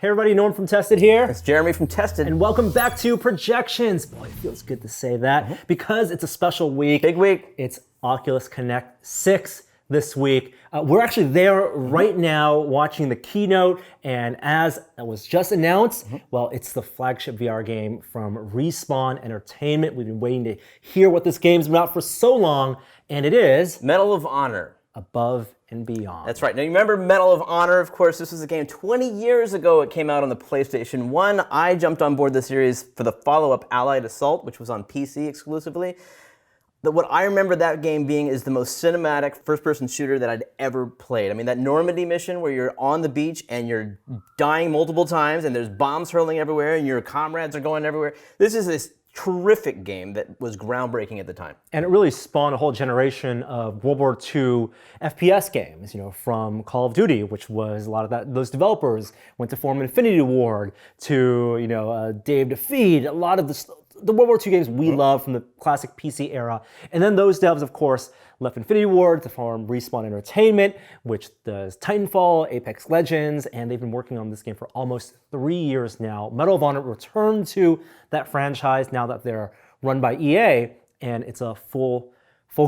Hey everybody, Norm from Tested here. It's Jeremy from Tested. And welcome back to Projections. Boy, it feels good to say that because it's a special week. Big week. It's Oculus Connect 6 this week. We're actually there right now watching the keynote, and as it was just announced, well, it's the flagship VR game from Respawn Entertainment. We've been waiting to hear what this game's been out for so long, and it is Medal of Honor. Above and Beyond. That's right. Now you remember Medal of Honor, of course. This was a game 20 years ago. It came out on the PlayStation 1. I jumped on board the series for the follow-up Allied Assault, which was on PC exclusively. What I remember that game being is the most cinematic first-person shooter that I'd ever played. I mean, that Normandy mission where you're on the beach and you're dying multiple times and there's bombs hurling everywhere and your comrades are going everywhere. This is this terrific game that was groundbreaking at the time. And it really spawned a whole generation of World War II FPS games, from Call of Duty, which was a lot of those developers went to form Infinity Ward, to Dave Defeat, a lot of the World War II games we love from the classic PC era. And then those devs, of course, left Infinity Ward to form Respawn Entertainment, which does Titanfall, Apex Legends, and they've been working on this game for almost 3 years now. Medal of Honor returned to that franchise now that they're run by EA, and it's a full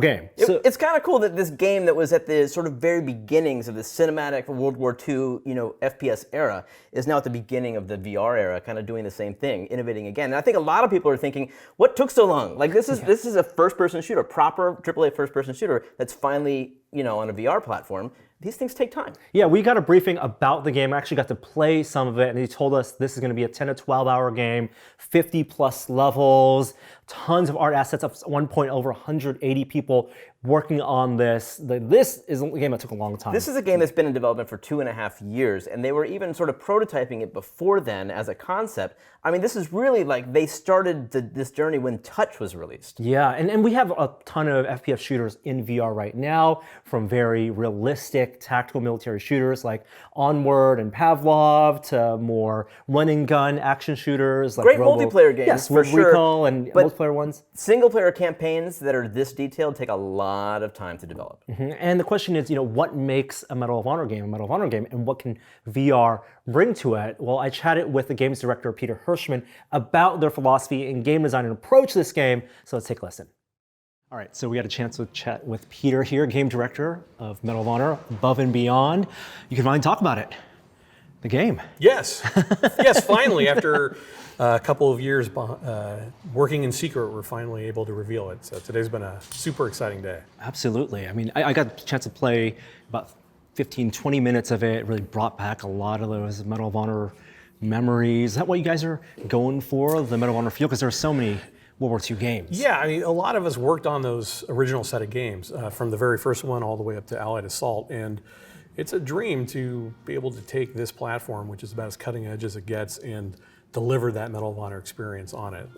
game. It's kind of cool that this game that was at the sort of very beginnings of the cinematic World War II, FPS era, is now at the beginning of the VR era, kind of doing the same thing, innovating again. And I think a lot of people are thinking, what took so long? Like this is a first-person shooter, proper AAA first-person shooter that's finally, on a VR platform. These things take time. Yeah, we got a briefing about the game. I actually got to play some of it, and he told us this is going to be a 10 to 12 hour game, 50 plus levels, tons of art assets, up to one point over 180 people working on this. This is a game that took a long time. This is a game that's been in development for 2.5 years, and they were even sort of prototyping it before then as a concept. I mean, this is really like they started this journey when Touch was released. Yeah, and we have a ton of FPS shooters in VR right now, from very realistic tactical military shooters like Onward and Pavlov to more run and gun action shooters like Great multiplayer games, yes, for sure. Recall and multiplayer ones. Single-player campaigns that are this detailed take a lot of time to develop. And the question is, what makes a Medal of Honor game a Medal of Honor game, and what can VR bring to it? Well, I chatted with the games director, Peter Hirschmann, about their philosophy in game design and approach to this game, so let's take a listen. All right, so we had a chance to chat with Peter here, game director of Medal of Honor, Above and Beyond. You can finally talk about it, the game. Yes, yes, finally, after a couple of years working in secret, we're finally able to reveal it. So today's been a super exciting day. Absolutely. I mean, I got a chance to play about 15, 20 minutes of it. It really brought back a lot of those Medal of Honor memories. Is that what you guys are going for, the Medal of Honor feel? Because there are so many World War II games. Yeah, I mean, a lot of us worked on those original set of games, from the very first one all the way up to Allied Assault. And it's a dream to be able to take this platform, which is about as cutting edge as it gets, and deliver that Medal of Honor experience on it.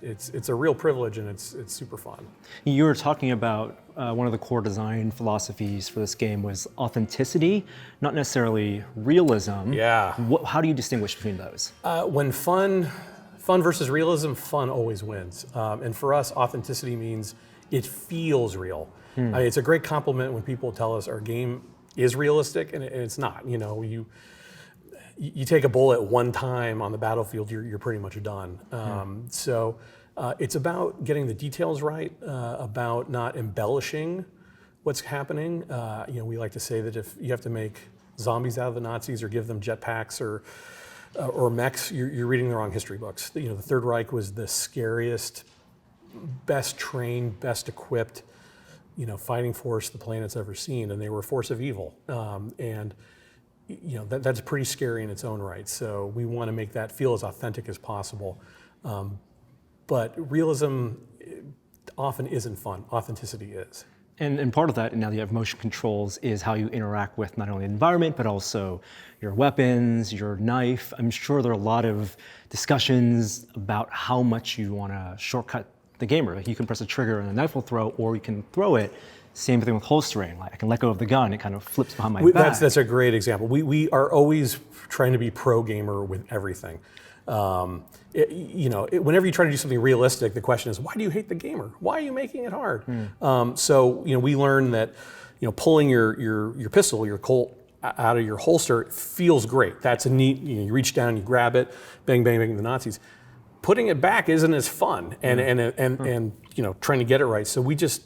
It's a real privilege, and it's super fun. You were talking about one of the core design philosophies for this game was authenticity, not necessarily realism. Yeah. How do you distinguish between those? When fun versus realism, fun always wins. And for us, authenticity means it feels real. I mean, it's a great compliment when people tell us our game is realistic, and it's not. You take a bullet one time on the battlefield, you're pretty much done. So it's about getting the details right, about not embellishing what's happening. We like to say that if you have to make zombies out of the Nazis or give them jetpacks or mechs, you're reading the wrong history books. The Third Reich was the scariest, best trained, best equipped, fighting force the planet's ever seen, and they were a force of evil. That's pretty scary in its own right. So we want to make that feel as authentic as possible. But realism often isn't fun. Authenticity is. And part of that, now that you have motion controls, is how you interact with not only the environment, but also your weapons, your knife. I'm sure there are a lot of discussions about how much you want to shortcut the gamer. Like you can press a trigger and the knife will throw, or you can throw it. Same thing with holstering. Like I can let go of the gun, it kind of flips behind my back. That's a great example. We are always trying to be pro gamer with everything. Whenever you try to do something realistic, the question is, why do you hate the gamer? Why are you making it hard? So we learned that pulling your pistol, your Colt, out of your holster, it feels great. That's a neat, you reach down, you grab it, bang, bang, bang, the Nazis. Putting it back isn't as fun, and trying to get it right. So we just,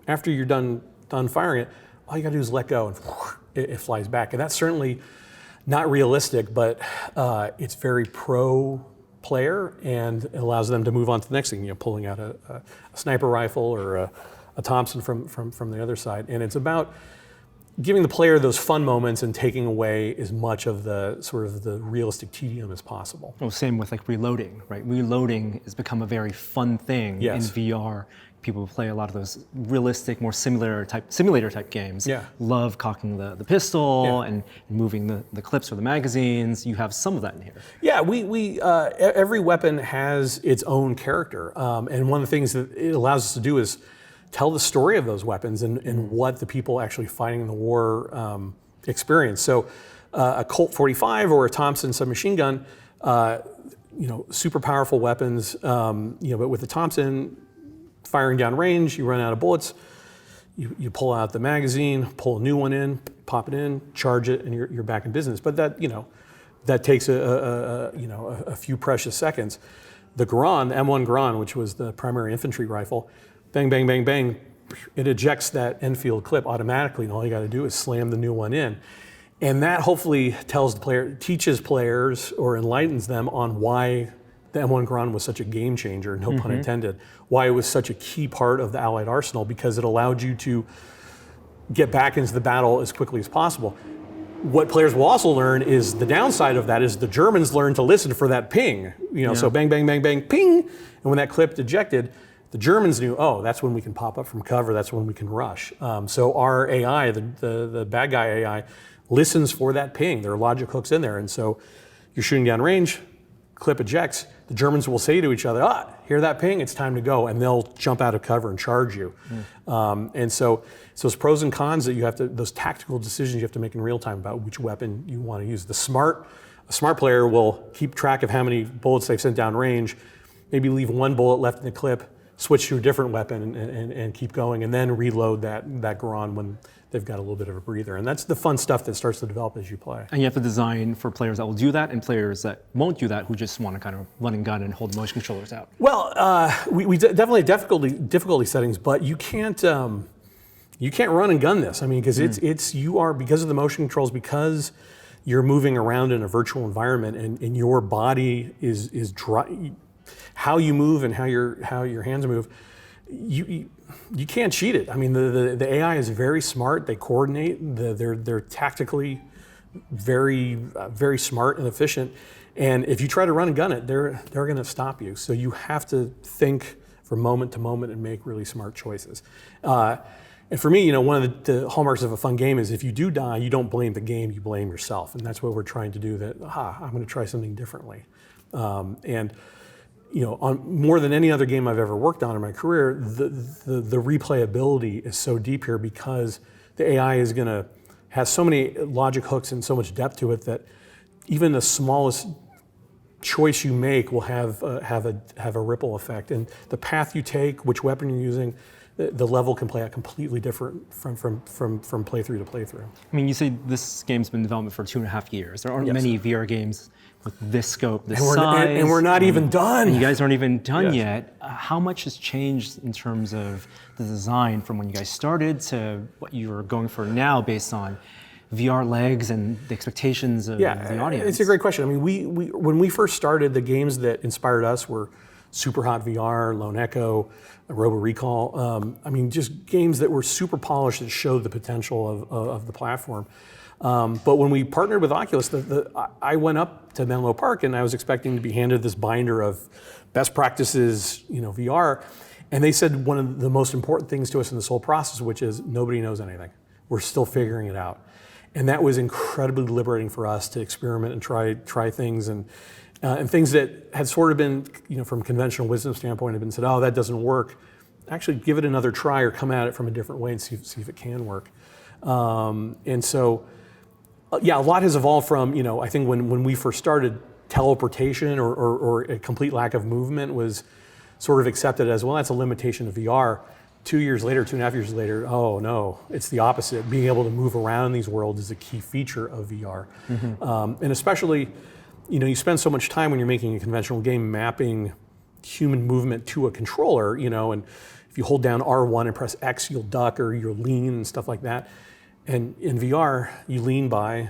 after you're done firing it, all you got to do is let go, and it flies back. And that's certainly not realistic, but it's very pro player, and it allows them to move on to the next thing. Pulling out a sniper rifle or a Thompson from the other side, and it's about giving the player those fun moments and taking away as much of the sort of the realistic tedium as possible. Well, same with like reloading, right? Reloading has become a very fun thing in VR. People who play a lot of those realistic, more simulator type games. Love cocking the pistol and moving the clips or the magazines. You have some of that in here. Yeah, we every weapon has its own character, and one of the things that it allows us to do is tell the story of those weapons and what the people actually fighting in the war experience. So a Colt 45 or a Thompson submachine gun, super powerful weapons, but with the Thompson, firing down range, you run out of bullets, you pull out the magazine, pull a new one in, pop it in, charge it, and you're back in business. But that takes a few precious seconds. The Garand, M1 Garand, which was the primary infantry rifle, bang, bang, bang, bang, it ejects that Enfield clip automatically, and all you got to do is slam the new one in. And that hopefully teaches players or enlightens them on why the M1 Garand was such a game changer, no pun intended, why it was such a key part of the Allied arsenal, because it allowed you to get back into the battle as quickly as possible. What players will also learn is the downside of that is the Germans learn to listen for that ping. So bang, bang, bang, bang, ping, and when that clip ejected, the Germans knew, oh, that's when we can pop up from cover, that's when we can rush. So our AI, the bad guy AI, listens for that ping. There are logic hooks in there, and so you're shooting down range, clip ejects, the Germans will say to each other, hear that ping, it's time to go, and they'll jump out of cover and charge you. And so those pros and cons that those tactical decisions you have to make in real time about which weapon you want to use. A smart player will keep track of how many bullets they've sent down range, maybe leave one bullet left in the clip, switch to a different weapon and keep going, and then reload that Garand when they've got a little bit of a breather. And that's the fun stuff that starts to develop as you play. And you have to design for players that will do that and players that won't do that, who just want to kind of run and gun and hold the motion controllers out. Well, we definitely have difficulty settings, but you can't run and gun this. I mean, because because of the motion controls, because you're moving around in a virtual environment and your body is dry. How you move and how your hands move, you can't cheat it. I mean, the AI is very smart. They coordinate. They're tactically very very smart and efficient. And if you try to run and gun it, they're going to stop you. So you have to think from moment to moment and make really smart choices. And for me, one of the hallmarks of a fun game is if you do die, you don't blame the game, you blame yourself. And that's what we're trying to do. I'm going to try something differently. On more than any other game I've ever worked on in my career, the replayability is so deep here because the AI has so many logic hooks and so much depth to it that even the smallest choice you make will have a ripple effect. And the path you take, which weapon you're using, the level can play out completely different from playthrough to playthrough. I mean, you say this game's been in development for 2.5 years. There aren't many VR games with this scope, this size. And we're not even done. And you guys aren't even done yet. How much has changed in terms of the design from when you guys started to what you're going for now based on VR legs and the expectations of the audience? It's a great question. I mean, we when we first started, the games that inspired us were Super Hot VR, Lone Echo, Robo Recall. I mean, just games that were super polished that showed the potential of the platform. But when we partnered with Oculus, I went up to Menlo Park and I was expecting to be handed this binder of best practices, VR. And they said one of the most important things to us in this whole process, which is nobody knows anything. We're still figuring it out. And that was incredibly liberating for us to experiment and try things and things that had sort of been, from conventional wisdom standpoint, have been said, oh, that doesn't work. Actually, give it another try or come at it from a different way and see if it can work. And so, a lot has evolved from, I think when we first started, teleportation or a complete lack of movement was sort of accepted as, well, that's a limitation of VR. 2 years later, 2.5 years later, oh no, it's the opposite. Being able to move around these worlds is a key feature of VR. And especially, you spend so much time when you're making a conventional game mapping human movement to a controller, and if you hold down R1 and press X, you'll duck or you'll lean and stuff like that. And in VR, you lean by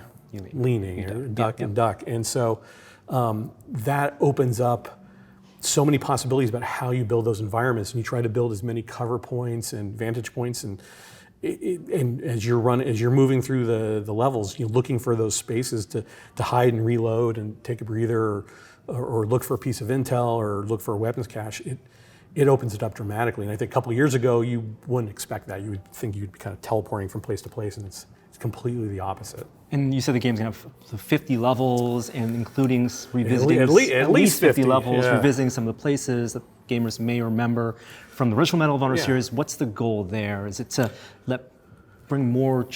leaning, or duck and duck. And so that opens up so many possibilities about how you build those environments, and you try to build as many cover points and vantage points, and as you're moving through the levels, you're looking for those spaces to hide and reload and take a breather, or look for a piece of intel, or look for a weapons cache. It opens it up dramatically, and I think a couple of years ago you wouldn't expect that. You would think you'd be kind of teleporting from place to place, and it's completely the opposite. And you said the game's gonna have 50 levels, and including revisiting at least 50 levels, yeah. revisiting some of the places that gamers may remember from the original Medal of Honor Yeah. series. What's the goal there? Is it to bring more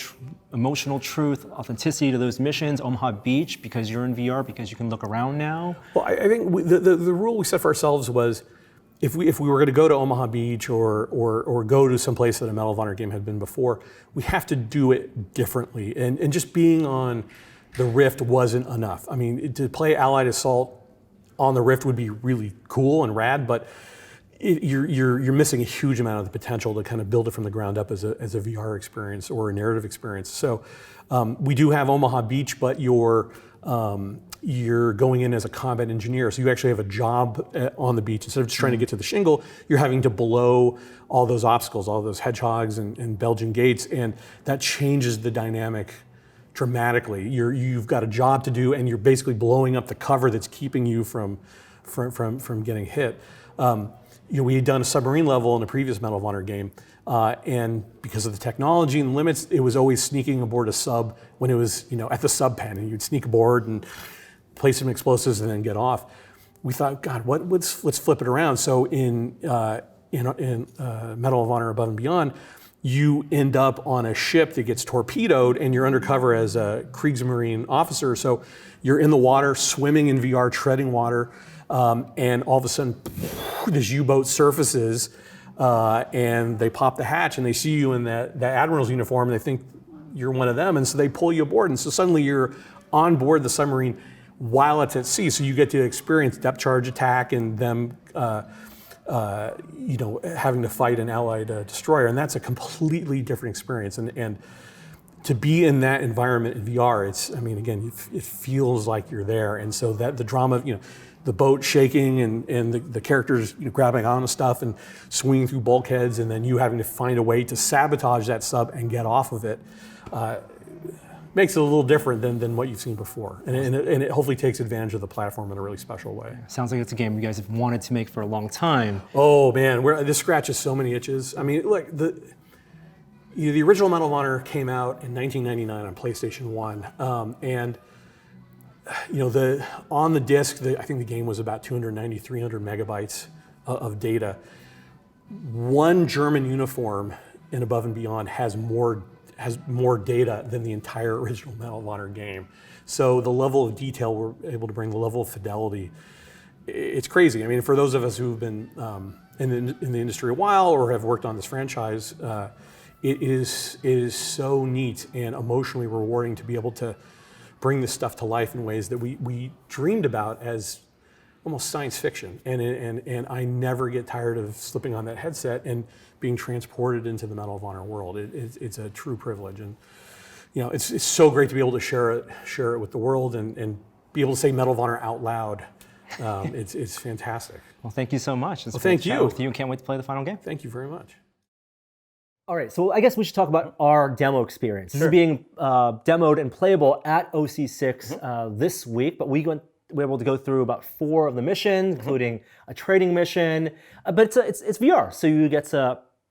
emotional truth, authenticity to those missions? Omaha Beach, because you're in VR, because you can look around now? Well, I think the rule we set for ourselves was, if we were going to go to Omaha Beach or go to some place that a Medal of Honor game had been before, we have to do it differently. And just being on the Rift wasn't enough. I mean, to play Allied Assault on the Rift would be really cool and rad, but you're missing a huge amount of the potential to kind of build it from the ground up as a VR experience or a narrative experience. So we do have Omaha Beach, but you're going in as a combat engineer. So you actually have a job on the beach. Instead of just trying to get to the shingle, you're having to blow all those obstacles, all those hedgehogs and Belgian gates, and that changes the dynamic dramatically. You've got a job to do, and you're basically blowing up the cover that's keeping you from getting hit. We had done a submarine level in a previous Medal of Honor game, and because of the technology and the limits, it was always sneaking aboard a sub when it was at the sub pen, and you'd sneak aboard and place some explosives and then get off. We thought, God, let's flip it around. So in Medal of Honor Above and Beyond, you end up on a ship that gets torpedoed, and you're undercover as a Kriegsmarine officer. So you're in the water, swimming in VR, treading water, and all of a sudden, this U-boat surfaces, and they pop the hatch, and they see you in the admiral's uniform, and they think you're one of them, and so they pull you aboard, and so suddenly you're on board the submarine while it's at sea. So you get to experience depth charge attack and them having to fight an Allied destroyer, and that's a completely different experience. And to be in that environment in VR, it feels like you're there. And so that the drama of the boat shaking and the characters grabbing onto stuff and swinging through bulkheads, and then you having to find a way to sabotage that sub and get off of it, makes it a little different than what you've seen before. And it hopefully takes advantage of the platform in a really special way. Sounds like it's a game you guys have wanted to make for a long time. Oh man, this scratches so many itches. I mean, look, the original Medal of Honor came out in 1999 on PlayStation 1, and on the disc, I think the game was about 290, 300 megabytes of data. One German uniform in Above and Beyond has more data than the entire original Medal of Honor game. So the level of detail we're able to bring, the level of fidelity, it's crazy. I mean, for those of us who've been in the industry a while or have worked on this franchise, it is so neat and emotionally rewarding to be able to bring this stuff to life in ways that we dreamed about as almost science fiction. And I never get tired of slipping on that headset and being transported into the Medal of Honor world. It's a true privilege, and it's so great to be able to share it with the world and be able to say Medal of Honor out loud. It's fantastic. Well, thank you so much. It's thank you. With you, and can't wait to play the final game. Thank you very much. All right, so I guess we should talk about our demo experience. This is being demoed and playable at OC6 this week, but we were able to go through about 4 of the missions, including a trading mission. But it's VR, so you get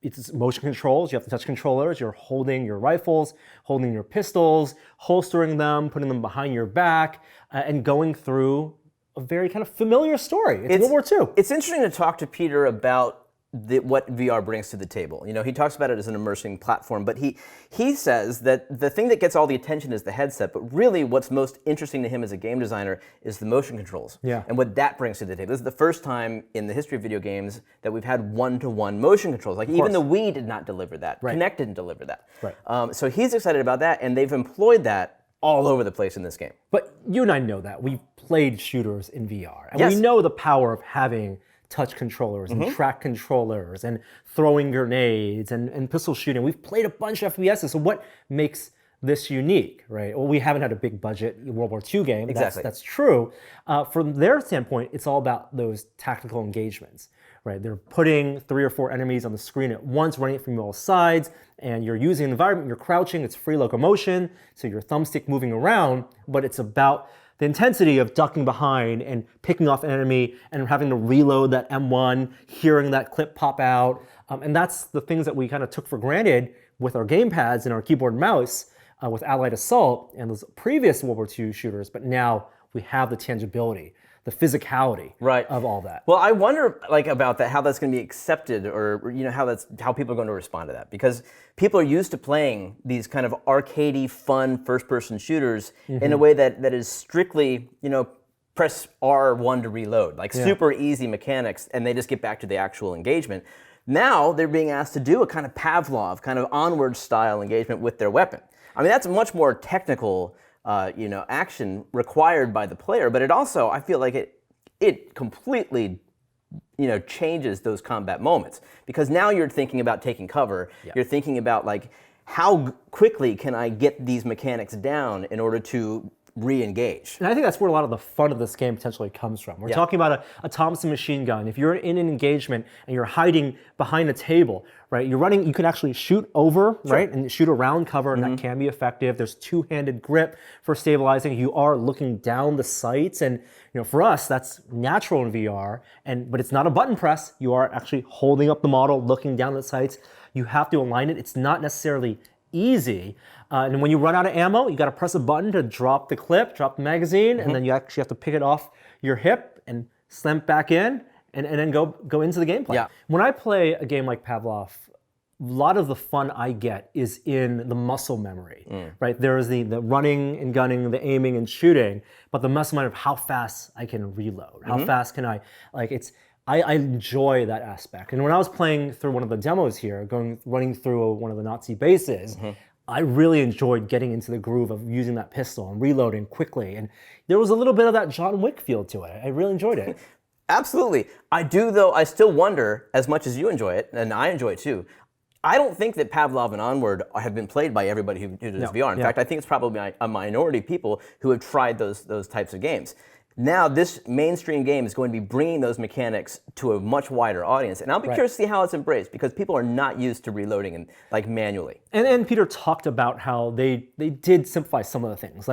it's motion controls. You have the touch controllers. You're holding your rifles, holding your pistols, holstering them, putting them behind your back, and going through a very kind of familiar story. It's World War II. It's interesting to talk to Peter about what VR brings to the table. You know, he talks about it as an immersing platform, but he says that the thing that gets all the attention is the headset, but really what's most interesting to him as a game designer is the motion controls and what that brings to the table. This is the first time in the history of video games that we've had one-to-one motion controls. Like even the Wii did not deliver that. Kinect didn't deliver that. So he's excited about that, and they've employed that all over the place in this game. But you and I know that. We've played shooters in VR, and we know the power of having touch controllers and track controllers and throwing grenades and pistol shooting. We've played a bunch of FPSs, so what makes this unique, right? Well, we haven't had a big budget World War II game, that's true. From their standpoint, it's all about those tactical engagements, right? They're putting 3 or 4 enemies on the screen at once, running it from all sides, and you're using the environment, you're crouching, it's free locomotion, so your thumbstick moving around, but it's about the intensity of ducking behind and picking off an enemy and having to reload that M1, hearing that clip pop out. And that's the things that we kind of took for granted with our gamepads and our keyboard and mouse with Allied Assault and those previous World War II shooters, but now we have the tangibility, the physicality of all that. Well, I wonder about that, how that's going to be accepted, or how people are going to respond to that, because people are used to playing these kind of arcadey, fun first-person shooters in a way that is strictly, press R1 to reload, super easy mechanics, and they just get back to the actual engagement. Now they're being asked to do a kind of Pavlov, kind of onward style engagement with their weapon. I mean, that's a much more technical action required by the player, but it also, I feel like it completely, changes those combat moments, because now you're thinking about taking cover. You're thinking about how quickly can I get these mechanics down in order to re-engage. And I think that's where a lot of the fun of this game potentially comes from. We're talking about a Thompson machine gun. If you're in an engagement and you're hiding behind a table, right, you're running, you can actually shoot over, right, and shoot around cover, and that can be effective. There's two-handed grip for stabilizing. You are looking down the sights, and for us, that's natural in VR, but it's not a button press. You are actually holding up the model, looking down the sights. You have to align it. It's not necessarily easy. And when you run out of ammo, you got to press a button to drop the clip, drop the magazine, and then you actually have to pick it off your hip and slam it back in, and then go into the gameplay. When I play a game like Pavlov, a lot of the fun I get is in the muscle memory, right? There is the running and gunning, the aiming and shooting, but the muscle memory of how fast I can reload, how fast can I, I enjoy that aspect. And when I was playing through one of the demos here, running through one of the Nazi bases, I really enjoyed getting into the groove of using that pistol and reloading quickly. And there was a little bit of that John Wick feel to it. I really enjoyed it. Absolutely. I do, though. I still wonder, as much as you enjoy it, and I enjoy it too, I don't think that Pavlov and Onward have been played by everybody who does VR. In fact, I think it's probably a minority of people who have tried those types of games. Now, this mainstream game is going to be bringing those mechanics to a much wider audience, and I'll be curious to see how it's embraced, because people are not used to reloading and manually. And Peter talked about how they did simplify some of the things.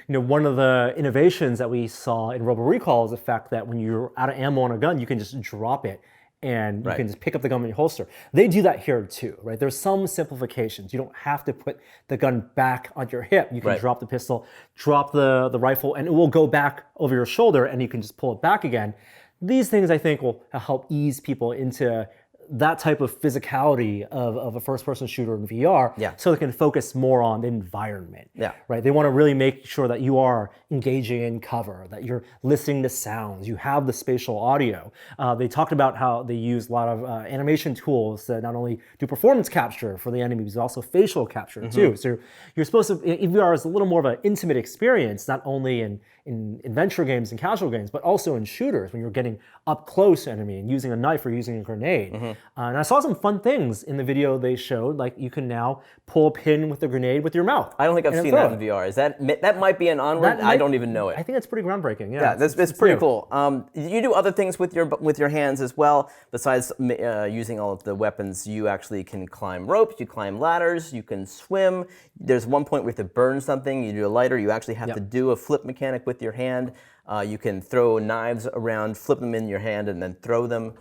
One of the innovations that we saw in Robo Recall is the fact that when you're out of ammo on a gun, you can just drop it and you can just pick up the gun in your holster. They do that here too, right? There's some simplifications. You don't have to put the gun back on your hip. You can drop the pistol, drop the rifle, and it will go back over your shoulder, and you can just pull it back again. These things, I think, will help ease people into that type of physicality of a first-person shooter in VR, so they can focus more on the environment. Right? They want to really make sure that you are engaging in cover, that you're listening to sounds, you have the spatial audio. They talked about how they use a lot of animation tools to not only do performance capture for the enemies, but also facial capture too. So you're supposed to, VR is a little more of an intimate experience, not only in adventure games and casual games, but also in shooters when you're getting up close to enemy and using a knife or using a grenade. And I saw some fun things in the video they showed, like you can now pull a pin with a grenade with your mouth. I don't think I've seen that in VR. Is that might be an Onward? I don't even know it. I think it's pretty groundbreaking. Yeah, it's pretty cool. You do other things with your hands as well. Besides using all of the weapons, you actually can climb ropes, you climb ladders, you can swim. There's one point where you have to burn something. You do a lighter. You actually have to do a flip mechanic with your hand. You can throw knives around, flip them in your hand, and then throw them.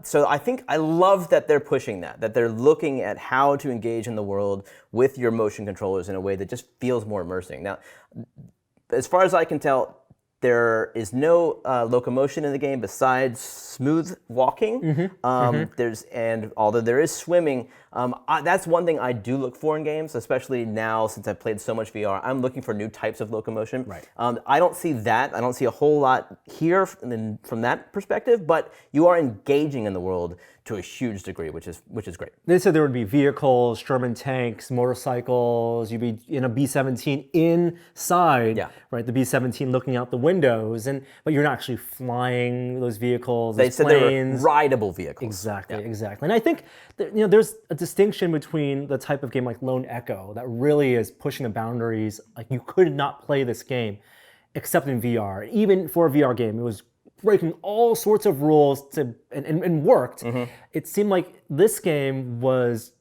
So I love that they're pushing that they're looking at how to engage in the world with your motion controllers in a way that just feels more immersing. Now, as far as I can tell, There is no locomotion in the game besides smooth walking. And although there is swimming, that's one thing I do look for in games, especially now since I've played so much VR. I'm looking for new types of locomotion. Right. I don't see that. I don't see a whole lot here from that perspective. But you are engaging in the world to a huge degree, which is great. They said there would be vehicles, Sherman tanks, motorcycles. You'd be in a B-17 inside, right? The B-17 looking out the windows, but you're not actually flying those vehicles. They said planes. they were rideable vehicles. Exactly. And I think that, there's a distinction between the type of game like Lone Echo that really is pushing the boundaries. Like you could not play this game except in VR. Even for a VR game, it was breaking all sorts of rules and worked. It seemed like this game was,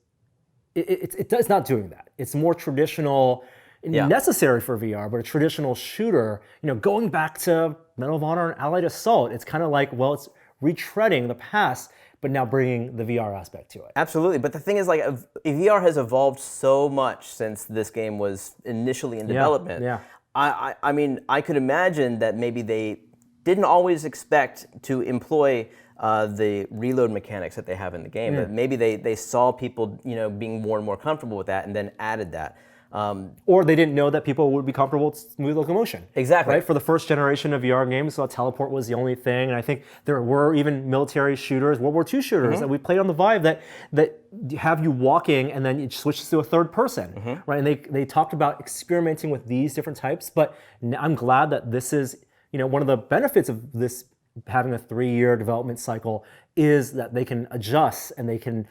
it's not doing that. It's more traditional, necessary for VR, but a traditional shooter, going back to Medal of Honor and Allied Assault. It's kind of like, well, it's retreading the past, but now bringing the VR aspect to it. Absolutely, but the thing is, like, VR has evolved so much since this game was initially in development. I mean, I could imagine that maybe they didn't always expect to employ the reload mechanics that they have in the game, but maybe they saw people being more and more comfortable with that, and then added that. Or they didn't know that people would be comfortable with smooth locomotion. Exactly. Right? For the first generation of VR games, so teleport was the only thing, and I think there were even military shooters, World War II shooters that we played on the Vive that have you walking and then it switches to a third person, right? And they talked about experimenting with these different types, but I'm glad that this is, one of the benefits of this having a 3-year development cycle is that they can adjust and they can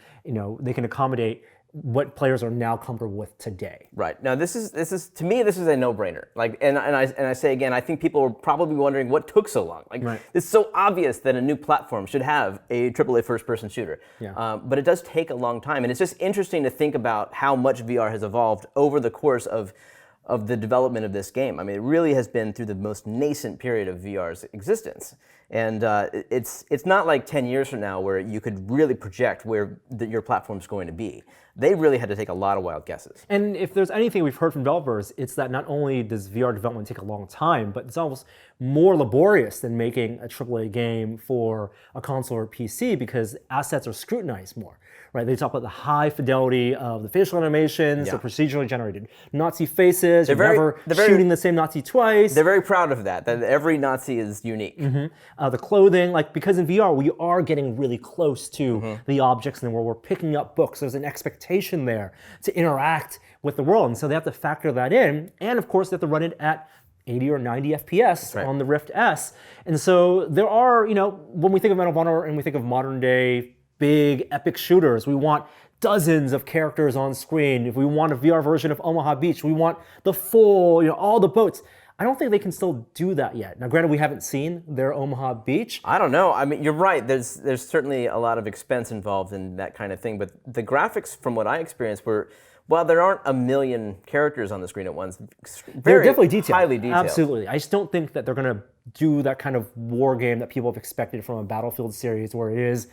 accommodate what players are now comfortable with today. Right. Now this is to me, this is a no-brainer. Like, and I say again, I think people are probably wondering what took so long. Like, it's so obvious that a new platform should have a AAA first-person shooter. But it does take a long time, and it's just interesting to think about how much VR has evolved over the course of the development of this game. I mean, it really has been through the most nascent period of VR's existence. And it's not like 10 years from now where you could really project where your platform's going to be. They really had to take a lot of wild guesses. And if there's anything we've heard from developers, it's that not only does VR development take a long time, but it's almost more laborious than making a AAA game for a console or PC because assets are scrutinized more. Right, they talk about the high fidelity of the facial animations, the procedurally generated Nazi faces. You're never shooting the same Nazi twice. They're very proud of that every Nazi is unique. The clothing, because in VR, we are getting really close to the objects in the world. We're picking up books. There's an expectation there to interact with the world. And so they have to factor that in. And of course, they have to run it at 80 or 90 FPS on the Rift S. And so there are, when we think of Medal of Honor and we think of modern day big epic shooters, we want dozens of characters on screen. If we want a VR version of Omaha Beach, we want the full, all the boats. I don't think they can still do that yet. Now, granted, we haven't seen their Omaha Beach. I don't know. I mean, you're right. There's certainly a lot of expense involved in that kind of thing. But the graphics, from what I experienced, were, while there aren't a million characters on the screen at once, They're definitely detailed. Highly detailed. Absolutely. I just don't think that they're going to do that kind of war game that people have expected from a Battlefield series where it is,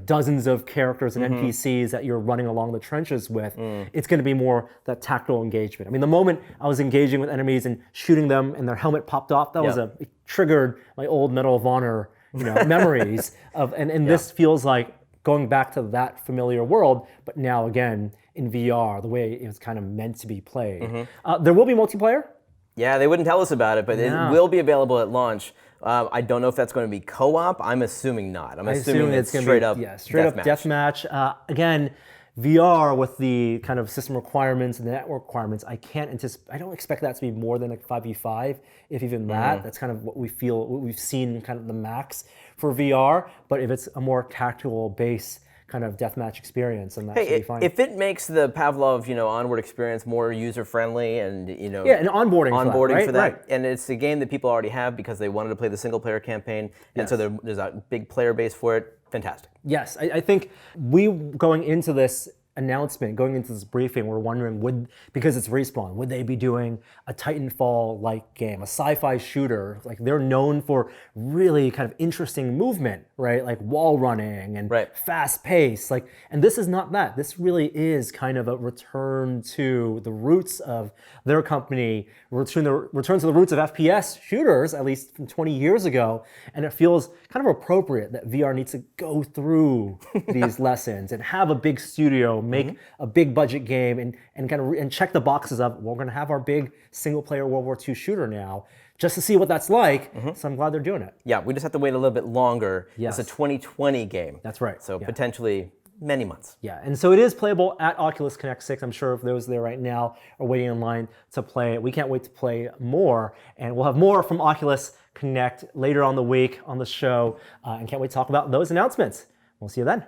dozens of characters and NPCs that you're running along the trenches with. It's going to be more that tactile engagement. I mean, the moment I was engaging with enemies and shooting them and their helmet popped off, that it triggered my old Medal of Honor, memories of, and this feels like going back to that familiar world, but now again in VR, the way it was kind of meant to be played. There will be multiplayer. Yeah, they wouldn't tell us about it, but it will be available at launch. I don't know if that's going to be co-op. I'm assuming not. I'm assuming it's straight up deathmatch. Again, VR with the kind of system requirements and the network requirements, I don't expect that to be more than like 5v5, if even that. That's kind of what we've seen kind of the max for VR. But if it's a more tactical base kind of deathmatch experience, and that should be fine. If it makes the Pavlov, onward experience more user-friendly and, and onboarding for that. And it's a game that people already have because they wanted to play the single-player campaign, and so there's a big player base for it. Fantastic. Yes, I think we going into this announcement, going into this briefing, we're wondering, because it's Respawn, would they be doing a Titanfall-like game, a sci-fi shooter? Like, they're known for really kind of interesting movement, right? Like wall running and fast pace. Like, and this is not that. This really is kind of a return to the roots of their company, return to the roots of FPS shooters, at least from 20 years ago. And it feels kind of appropriate that VR needs to go through these lessons and have a big studio make a big budget game and kind of and check the boxes of, well, we're going to have our big single player World War II shooter now, just to see what that's like. So I'm glad they're doing it. Yeah, we just have to wait a little bit longer. Yes. It's a 2020 game. That's right. So potentially many months. Yeah, and so it is playable at Oculus Connect 6. I'm sure if those there right now are waiting in line to play it. We can't wait to play more, and we'll have more from Oculus Connect later on the week on the show, and can't wait to talk about those announcements. We'll see you then.